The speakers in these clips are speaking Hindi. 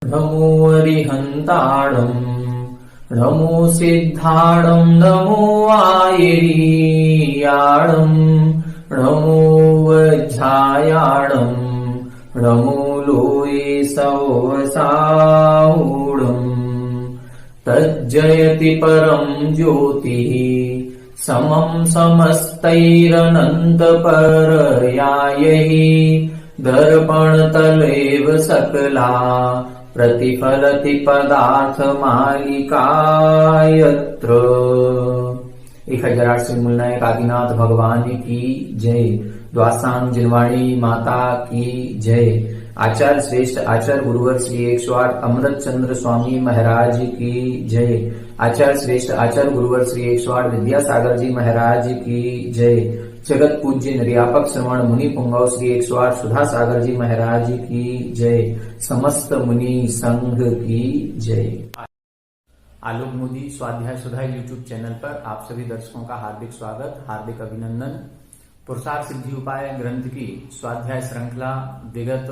नमो अरिहन्ताणम् नमो सिद्धाणम् नमो आयरीयाणम् नमो वज्झायाणम् नमो लोये सवसाऊढम् तज्जयति परम् ज्योतिः समम् समस्तैरनन्तपरयायैः दर्पणतलैव सकला प्रतिफलति पदार्थमालिकायत्र। 1008 मूलनायक आदिनाथ भगवान की जय। द्वासांग जिनवाणी माता की जय। आचार्य श्रेष्ठ आचार्य गुरुवर श्री 108 अमृत चंद्र स्वामी महाराज की जय। आचार्य श्रेष्ठ आचार्य गुरुवर श्री 108 विद्यासागर जी महाराज की जय। जगत पूज्य निर्यापक श्रवण मुनि पुंगव श्री 108 सुधा सागर जी महाराज की जय। समस्त मुनि संघ की जय। आलोक मोदी स्वाध्याय सुधा यूट्यूब चैनल पर आप सभी दर्शकों का हार्दिक स्वागत, हार्दिक अभिनंदन। पुरुषार्थ सिद्धि उपाय ग्रंथ की स्वाध्याय श्रृंखला विगत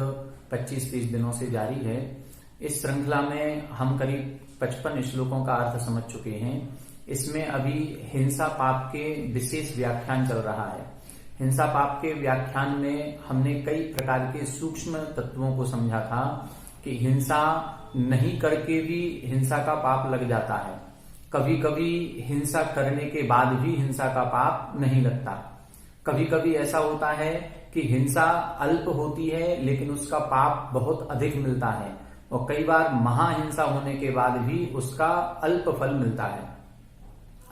25-30 दिनों से जारी है। इस श्रृंखला में हम करीब 55 श्लोकों का अर्थ समझ चुके हैं। इसमें अभी हिंसा पाप के विशेष व्याख्यान चल रहा है। हिंसा पाप के व्याख्यान में हमने कई प्रकार के सूक्ष्म तत्वों को समझा था कि हिंसा नहीं करके भी हिंसा का पाप लग जाता है। कभी कभी हिंसा करने के बाद भी हिंसा का पाप नहीं लगता। कभी कभी ऐसा होता है कि हिंसा अल्प होती है लेकिन उसका पाप बहुत अधिक मिलता है, और कई बार महाहिंसा होने के बाद भी उसका अल्प फल मिलता है।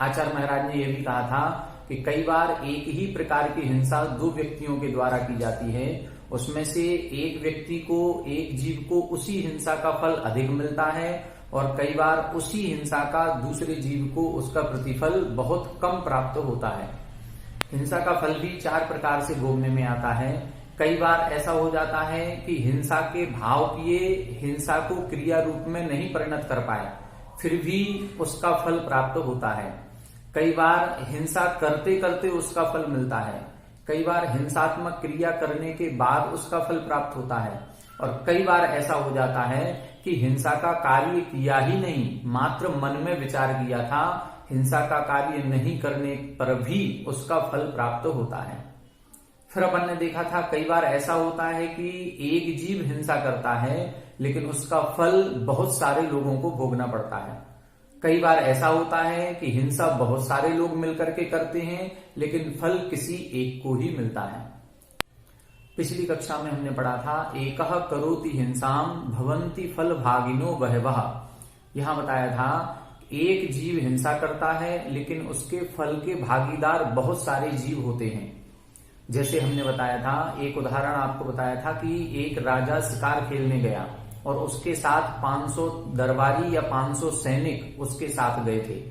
आचार्य महाराज ने यह भी कहा था कि कई बार एक ही प्रकार की हिंसा 2 व्यक्तियों के द्वारा की जाती है, उसमें से एक व्यक्ति को, एक जीव को उसी हिंसा का फल अधिक मिलता है, और कई बार उसी हिंसा का दूसरे जीव को उसका प्रतिफल बहुत कम प्राप्त होता है। हिंसा का फल भी 4 प्रकार से भोगने में आता है। कई बार ऐसा हो जाता है कि हिंसा के भाव किए हिंसा को क्रिया रूप में नहीं परिणत कर पाए, फिर भी उसका फल प्राप्त होता है। कई बार हिंसा करते करते उसका फल मिलता है, कई बार हिंसात्मक क्रिया करने के बाद उसका फल प्राप्त होता है, और कई बार ऐसा हो जाता है कि हिंसा का कार्य किया ही नहीं, मात्र मन में विचार किया था, हिंसा का कार्य नहीं करने पर भी उसका फल प्राप्त होता है। फिर अपन ने देखा था कई बार ऐसा होता है कि एक जीव हिंसा करता है लेकिन उसका फल बहुत सारे लोगों को भोगना पड़ता है। कई बार ऐसा होता है कि हिंसा बहुत सारे लोग मिलकर के करते हैं लेकिन फल किसी एक को ही मिलता है। पिछली कक्षा में हमने पढ़ा था एकः करोति हिंसाम भवन्ति फल भागिनो बहवः। यहां बताया था एक जीव हिंसा करता है लेकिन उसके फल के भागीदार बहुत सारे जीव होते हैं। जैसे हमने बताया था, एक उदाहरण आपको बताया था कि एक राजा शिकार खेलने गया और उसके साथ 500 दरबारी या 500 सैनिक उसके साथ गए थे।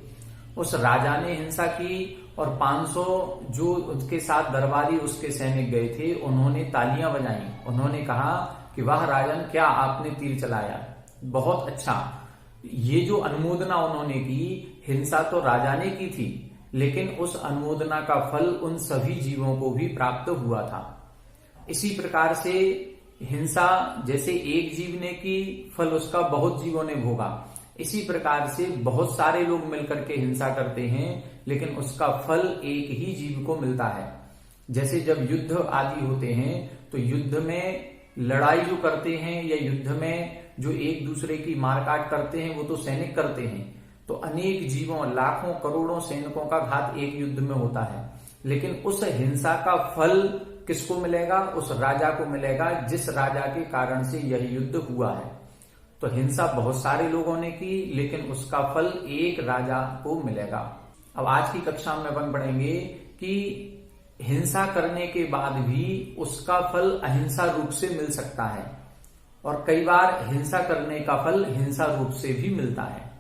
उस राजा ने हिंसा की और 500 जो उसके साथ दरबारी उसके सैनिक गए थे उन्होंने तालियां बजाई। उन्होंने कहा कि वाह राजन, क्या आपने तीर चलाया, बहुत अच्छा। ये जो अनुमोदना उन्होंने की, हिंसा तो राजा ने की थी लेकिन उस अनुमोदना का फल उन सभी जीवों को भी प्राप्त हुआ था। इसी प्रकार से हिंसा जैसे एक जीव ने की, फल उसका बहुत जीवों ने भोगा। इसी प्रकार से बहुत सारे लोग मिलकर के हिंसा करते हैं लेकिन उसका फल एक ही जीव को मिलता है। जैसे जब युद्ध आदि होते हैं तो युद्ध में लड़ाई जो करते हैं या युद्ध में जो एक दूसरे की मारकाट करते हैं वो तो सैनिक करते हैं, तो अनेक जीवों, लाखों करोड़ों सैनिकों का घात एक युद्ध में होता है। लेकिन उस हिंसा का फल किसको मिलेगा? उस राजा को मिलेगा जिस राजा के कारण से यह युद्ध हुआ है। तो हिंसा बहुत सारे लोगों ने की लेकिन उसका फल एक राजा को मिलेगा। अब आज की कक्षा में अपन पढ़ेंगे कि हिंसा करने के बाद भी उसका फल अहिंसा रूप से मिल सकता है, और कई बार हिंसा करने का फल हिंसा रूप से भी मिलता है।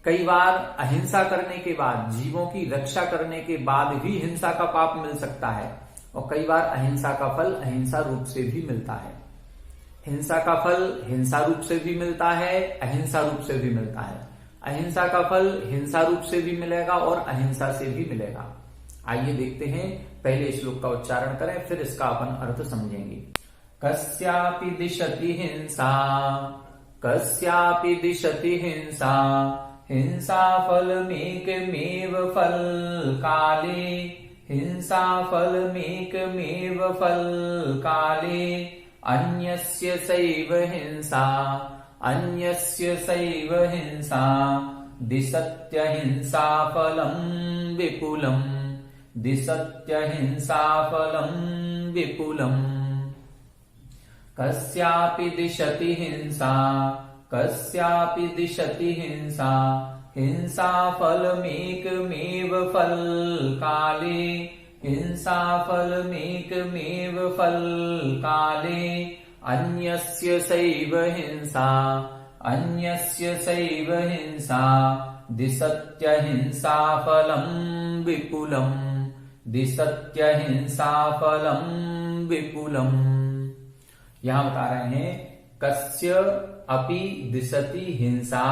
कई बार अहिंसा करने के बाद, जीवों की रक्षा करने के बाद भी हिंसा का पाप मिल सकता है, और कई बार अहिंसा का फल अहिंसा रूप से भी मिलता है। हिंसा का फल हिंसा रूप से भी मिलता है, अहिंसा रूप से भी मिलता है। अहिंसा का फल हिंसा रूप से भी मिलेगा और अहिंसा से भी मिलेगा। आइए देखते हैं, पहले श्लोक का उच्चारण करें फिर इसका अपन अर्थ समझेंगे। कस्यापि दिशति हिंसा कस्यापि दिशति हिंसा हिंसा फलमेकमेव फलकाले हिंसा फलमेकमेव फलकाले अन्यस्य सैव हिंसा अन्यस्य सैव हिंसा दिशत्य हिंसा फलम् विपुलम् दिशत्य हिंसा फलम् विपुलम् कस्यापि दिशति हिंसा कस्यापि दिशति हिंसा हिंसा फलमेकमेव फलकाले हिंसा फलमेकमेव फलकाले अन्यस्य सैव हिंसा अन्यस्य सैव हिंसा दिशत्य हिंसा फलम् विपुलम् दिशत्य हिंसा फलम् विपुलम्। यहां बता रहे हैं कस्य अपि दिशति हिंसा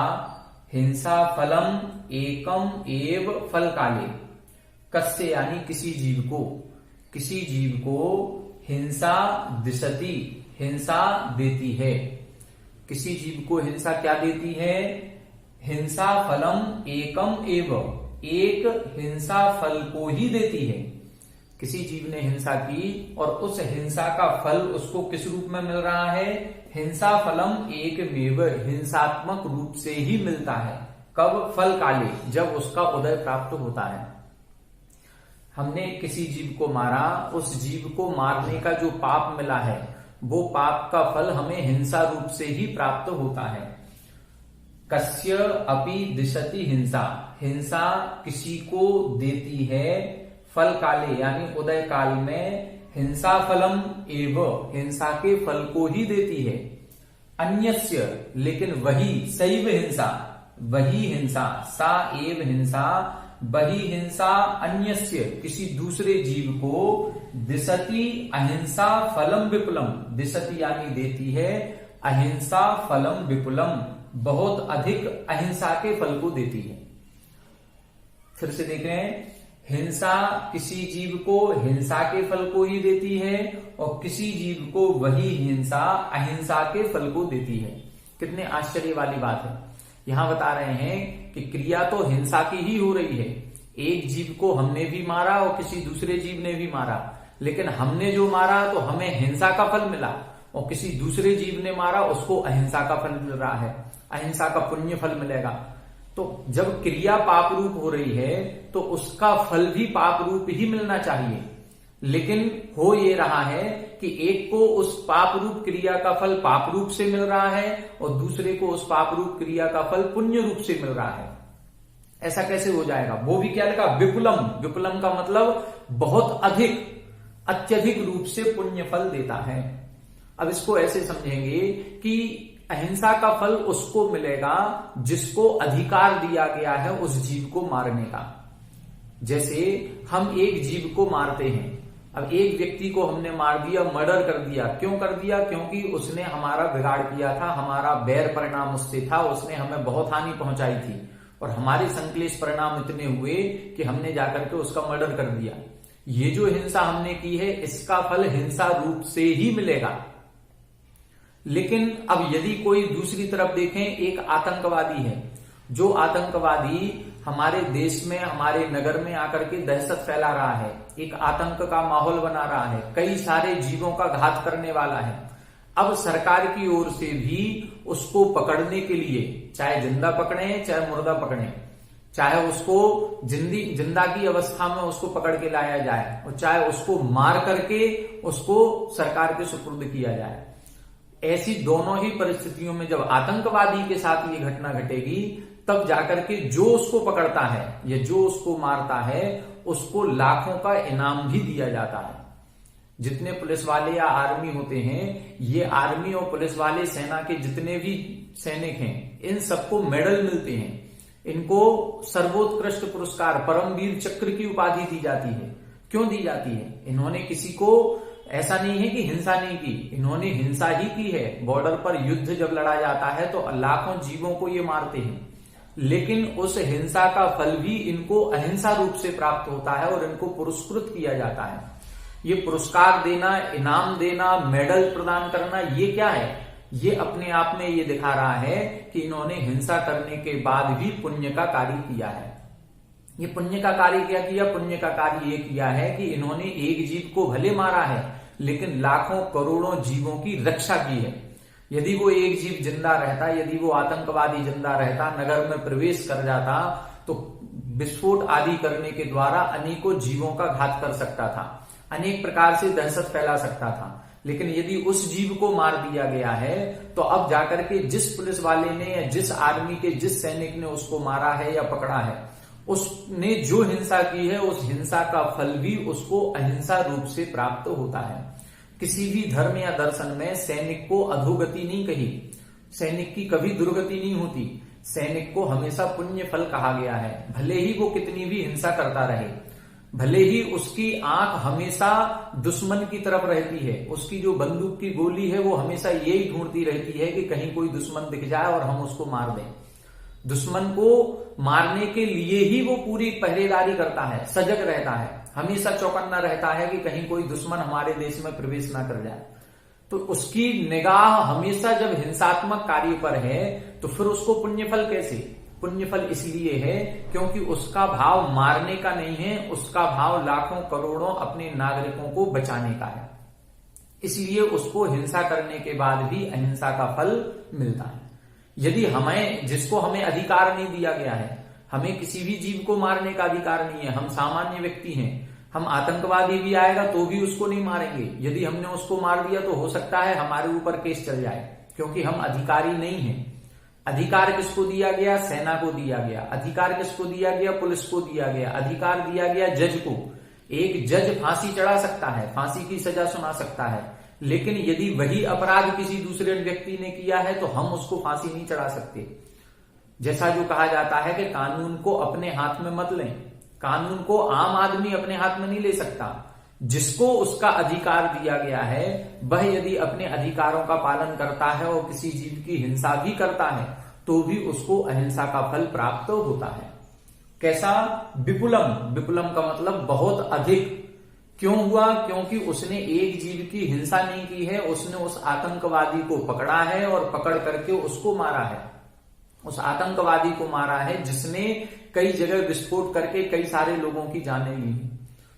हिंसा फलम एकम एव फलकाले। कस्य यानी किसी जीव को हिंसा दिशति हिंसा देती है। किसी जीव को हिंसा क्या देती है? हिंसा फलम एकम एव एक हिंसा फल को ही देती है। किसी जीव ने हिंसा की और उस हिंसा का फल उसको किस रूप में मिल रहा है? हिंसा फलम एकमेव हिंसात्मक रूप से ही मिलता है। कब? फल काले, जब उसका उदय प्राप्त होता है। हमने किसी जीव को मारा, उस जीव को मारने का जो पाप मिला है वो पाप का फल हमें हिंसा रूप से ही प्राप्त होता है। कस्य अपि दिशति हिंसा हिंसा किसी को देती है फल काले यानी उदय काल में हिंसा फलम एव हिंसा के फल को ही देती है। अन्यस्य लेकिन वही सैव हिंसा वही हिंसा सा एव हिंसा वही हिंसा अन्यस्य किसी दूसरे जीव को दिशति अहिंसा फलम विपुलम दिशति यानी देती है अहिंसा फलम विपुलम बहुत अधिक अहिंसा के फल को देती है। फिर से देख रहे हैं हिंसा किसी जीव को हिंसा के फल को ही देती है और किसी जीव को वही हिंसा अहिंसा के फल को देती है। कितने आश्चर्य वाली बात है। यहां बता रहे हैं कि क्रिया तो हिंसा की ही हो रही है। एक जीव को हमने भी मारा और किसी दूसरे जीव ने भी मारा, लेकिन हमने जो मारा तो हमें हिंसा का फल मिला और किसी दूसरे जीव ने मारा उसको अहिंसा का फल मिल रहा है, अहिंसा का पुण्य फल मिलेगा। तो जब क्रिया पाप रूप हो रही है तो उसका फल भी पाप रूप ही मिलना चाहिए, लेकिन हो ये रहा है कि एक को उस पाप रूप क्रिया का फल पाप रूप से मिल रहा है और दूसरे को उस पाप रूप क्रिया का फल पुण्य रूप से मिल रहा है। ऐसा कैसे हो जाएगा? वो भी क्या लिखा? विपुलम। विपुलम का मतलब बहुत अधिक अत्यधिक रूप से पुण्य फल देता है। अब इसको ऐसे समझेंगे कि अहिंसा का फल उसको मिलेगा जिसको अधिकार दिया गया है उस जीव को मारने का। जैसे हम एक जीव को मारते हैं, अब एक व्यक्ति को हमने मार दिया, मर्डर कर दिया। क्यों कर दिया? क्योंकि उसने हमारा बिगाड़ किया था, हमारा बैर परिणाम उससे था, उसने हमें बहुत हानि पहुंचाई थी और हमारे संक्लेश परिणाम इतने हुए कि हमने जाकर के उसका मर्डर कर दिया। ये जो हिंसा हमने की है इसका फल हिंसा रूप से ही मिलेगा। लेकिन अब यदि कोई दूसरी तरफ देखें, एक आतंकवादी है, जो आतंकवादी हमारे देश में हमारे नगर में आकर के दहशत फैला रहा है, एक आतंक का माहौल बना रहा है, कई सारे जीवों का घात करने वाला है। अब सरकार की ओर से भी उसको पकड़ने के लिए चाहे जिंदा पकड़े चाहे मुर्दा पकड़े, चाहे उसको जिंदा की अवस्था में उसको पकड़ के लाया जाए और चाहे उसको मार करके उसको सरकार के सुपुर्द किया जाए, ऐसी दोनों ही परिस्थितियों में जब आतंकवादी के साथ ये घटना घटेगी तब जाकर के जो उसको पकड़ता है या जो उसको मारता है उसको लाखों का इनाम भी दिया जाता है। जितने पुलिस वाले या आर्मी होते हैं, ये आर्मी और पुलिस वाले सेना के जितने भी सैनिक हैं, इन सबको मेडल मिलते हैं। इनको सर्वोत्कृष्ट पुरस्कार परमवीर चक्र की उपाधि दी जाती है। क्यों दी जाती है? इन्होंने किसी को ऐसा नहीं है कि हिंसा नहीं की, इन्होंने हिंसा ही की है। बॉर्डर पर युद्ध जब लड़ा जाता है तो लाखों जीवों को ये मारते हैं, लेकिन उस हिंसा का फल भी इनको अहिंसा रूप से प्राप्त होता है और इनको पुरस्कृत किया जाता है। ये पुरस्कार देना, इनाम देना, मेडल प्रदान करना, ये क्या है? ये अपने आप में ये दिखा रहा है कि इन्होंने हिंसा करने के बाद भी पुण्य का कार्य किया है। ये पुण्य का कार्य क्या किया? पुण्य का कार्य ये किया है कि इन्होंने एक जीव को भले मारा है, लेकिन लाखों करोड़ों जीवों की रक्षा की है। यदि वो एक जीव जिंदा रहता, यदि वो आतंकवादी जिंदा रहता, नगर में प्रवेश कर जाता, तो विस्फोट आदि करने के द्वारा अनेकों जीवों का घात कर सकता था, अनेक प्रकार से दहशत फैला सकता था। लेकिन यदि उस जीव को मार दिया गया है, तो अब जाकर के जिस पुलिस वाले ने या जिस आर्मी के जिस सैनिक ने उसको मारा है या पकड़ा है, उसने जो हिंसा की है, उस हिंसा का फल भी उसको अहिंसा रूप से प्राप्त होता है। किसी भी धर्म या दर्शन में सैनिक को अधोगति नहीं कही, सैनिक की कभी दुर्गति नहीं होती। सैनिक को हमेशा पुण्य फल कहा गया है। भले ही वो कितनी भी हिंसा करता रहे, भले ही उसकी आंख हमेशा दुश्मन की तरफ रहती है, उसकी जो बंदूक की गोली है वो हमेशा यही ढूंढती रहती है कि कहीं कोई दुश्मन दिख जाए और हम उसको मार दें। दुश्मन को मारने के लिए ही वो पूरी पहरेदारी करता है, सजग रहता है, हमेशा चौकन्ना रहता है कि कहीं कोई दुश्मन हमारे देश में प्रवेश ना कर जाए। तो उसकी निगाह हमेशा जब हिंसात्मक कार्य पर है, तो फिर उसको पुण्यफल कैसे? पुण्यफल इसलिए है क्योंकि उसका भाव मारने का नहीं है, उसका भाव लाखों करोड़ों अपने नागरिकों को बचाने का है। इसलिए उसको हिंसा करने के बाद भी अहिंसा का फल मिलता है। यदि जिसको हमें अधिकार नहीं दिया गया है, हमें किसी भी जीव को मारने का अधिकार नहीं है, हम सामान्य व्यक्ति हैं, हम आतंकवादी भी आएगा तो भी उसको नहीं मारेंगे। यदि हमने उसको मार दिया तो हो सकता है हमारे ऊपर केस चल जाए, क्योंकि हम अधिकारी नहीं हैं। अधिकार किसको दिया गया? सेना को दिया गया। अधिकार किसको दिया गया? पुलिस को दिया गया। अधिकार दिया गया जज को। एक जज फांसी चढ़ा सकता है, फांसी की सजा सुना सकता है, लेकिन यदि वही अपराध किसी दूसरे व्यक्ति ने किया है तो हम उसको फांसी नहीं चढ़ा सकते। जैसा जो कहा जाता है कि कानून को अपने हाथ में मत लें, कानून को आम आदमी अपने हाथ में नहीं ले सकता। जिसको उसका अधिकार दिया गया है, वह यदि अपने अधिकारों का पालन करता है और किसी जीव की हिंसा भी करता है, तो भी उसको अहिंसा का फल प्राप्त होता है। कैसा? विपुलम। विपुलम का मतलब बहुत अधिक। क्यों हुआ? क्योंकि उसने एक जीव की हिंसा नहीं की है, उसने उस आतंकवादी को पकड़ा है और पकड़ करके उसको मारा है। उस आतंकवादी को मारा है जिसने कई जगह विस्फोट करके कई सारे लोगों की जानें ली।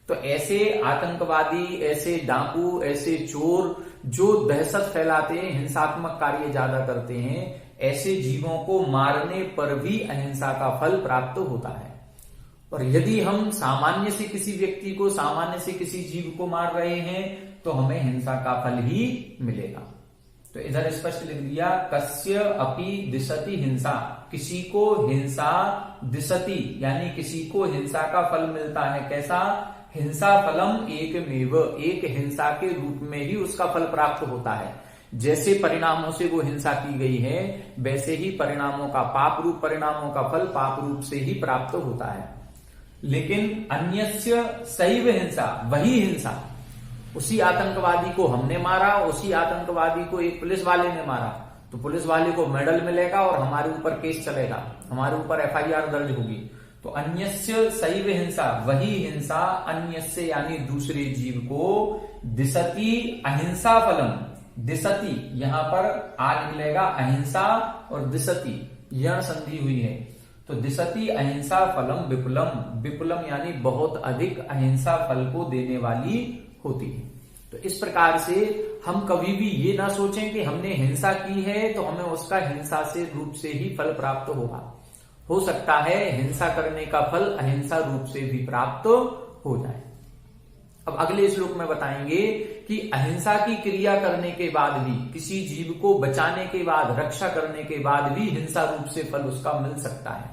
तो ऐसे आतंकवादी, ऐसे डाकू, ऐसे चोर जो दहशत फैलाते हैं, हिंसात्मक कार्य ज्यादा करते हैं, ऐसे जीवों को मारने पर भी अहिंसा का फल प्राप्त होता है। और यदि हम सामान्य से किसी व्यक्ति को, सामान्य से किसी जीव को मार रहे हैं, तो हमें हिंसा का फल ही मिलेगा। तो इधर स्पष्ट लिख दिया, कस्य अपि दिशति हिंसा। किसी को हिंसा दिशति, यानी किसी को हिंसा का फल मिलता है। कैसा? हिंसा फलम एकमेव। एक हिंसा के रूप में ही उसका फल प्राप्त होता है। जैसे परिणामों से वो हिंसा की गई है, वैसे ही परिणामों का, पाप रूप परिणामों का फल पाप रूप से ही प्राप्त होता है। लेकिन अन्यस्य सैव हिंसा, वही हिंसा, उसी आतंकवादी को हमने मारा, उसी आतंकवादी को एक पुलिस वाले ने मारा, तो पुलिस वाले को मेडल मिलेगा और हमारे ऊपर केस चलेगा, हमारे ऊपर FIR दर्ज होगी। तो अन्यस्य सैव हिंसा, वही हिंसा अन्यस्य यानी दूसरे जीव को, दिशति अहिंसा फलम। दिशति यहां पर आ निकलेगा अहिंसा, और दिशति यह संधि हुई है, तो दिशति अहिंसा फलम विपुलम। विपुलम यानी बहुत अधिक अहिंसा फल को देने वाली होती है। तो इस प्रकार से हम कभी भी ये ना सोचें कि हमने हिंसा की है तो हमें उसका हिंसा से रूप से ही फल प्राप्त होगा। हो सकता है हिंसा करने का फल अहिंसा रूप से भी प्राप्त हो जाए। अब अगले श्लोक में बताएंगे कि अहिंसा की क्रिया करने के बाद भी, किसी जीव को बचाने के बाद, रक्षा करने के बाद भी हिंसा रूप से फल उसका मिल सकता है।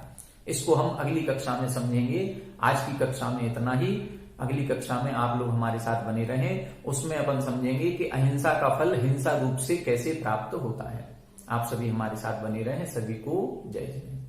इसको हम अगली कक्षा में समझेंगे। आज की कक्षा में इतना ही। अगली कक्षा में आप लोग हमारे साथ बने रहें, उसमें अपन समझेंगे कि अहिंसा का फल हिंसा रूप से कैसे प्राप्त होता है। आप सभी हमारे साथ बने रहें। सभी को जय जय।